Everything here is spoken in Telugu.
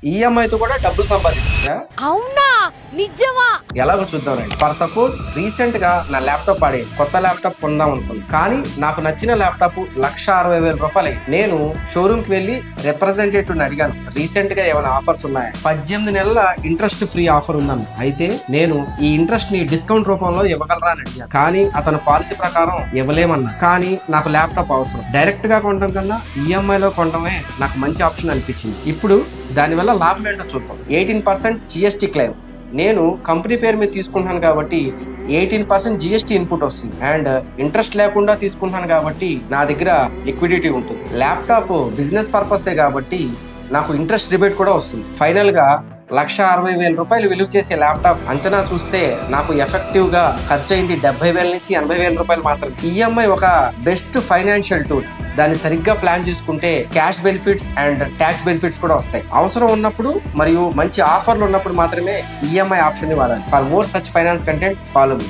ఈఎంఐతో కూడా డబ్బులు సంపాదించా. అవునా, నిజమా? ఎలాగో చూద్దామండి. ఫర్ సపోజ్ రీసెంట్ గా నా ల్యాప్టాప్ ఆడేది, కొత్త ల్యాప్టాప్ కొందాం అనుకున్నాను. కానీ నాకు నచ్చిన ల్యాప్టాప్ 1,60,000 రూపాయలు. నేను షోరూమ్ కి వెళ్లి రిప్రజెంటేటివ్ అడిగాను, రీసెంట్ గా ఏమైనా ఆఫర్స్ ఉన్నాయా? 18 నెలల ఇంట్రెస్ట్ ఫ్రీ ఆఫర్ ఉందన్న. అయితే నేను ఈ ఇంట్రెస్ట్ ని డిస్కౌంట్ రూపంలో ఇవ్వగలరా అని అడిగాను. కానీ అతను పాలసీ ప్రకారం ఇవ్వలేమన్నా. కానీ నాకు ల్యాప్టాప్ అవసరం. డైరెక్ట్ గా కొనడం కన్నా ఈఎంఐ లో కొనడమే నాకు మంచి ఆప్షన్ అనిపించింది. ఇప్పుడు దానివల్ల లాభం ఏంటో చూద్దాం. 18% జిఎస్టీ క్లెయిమ్. నేను కంపెనీ పేరు మీద తీసుకుంటాను కాబట్టి 18% జిఎస్టీ ఇన్పుట్ వస్తుంది. అండ్ ఇంట్రెస్ట్ లేకుండా తీసుకుంటాను కాబట్టి నా దగ్గర లిక్విడిటీ ఉంటుంది. ల్యాప్టాప్ బిజినెస్ పర్పసే కాబట్టి నాకు ఇంట్రెస్ట్ రిబేట్ కూడా వస్తుంది. ఫైనల్ గా 1,60,000 రూపాయలు విలువ చేసే ల్యాప్టాప్ అంచనా చూస్తే నాకు ఎఫెక్టివ్ గా ఖర్చు అయింది 70,000 నుంచి 80,000 రూపాయలు మాత్రం. ఈఎంఐ ఒక బెస్ట్ ఫైనాన్షియల్ టూల్. దాన్ని సరిగ్గా ప్లాన్ చేసుకుంటే cash benefits and tax benefits కూడా వస్తాయి. అవసరం ఉన్నప్పుడు మరియు మంచి ఆఫర్లు ఉన్నప్పుడు మాత్రమే ఈఎంఐ ఆప్షన్ ని వాడాలి. For more such finance content follow me.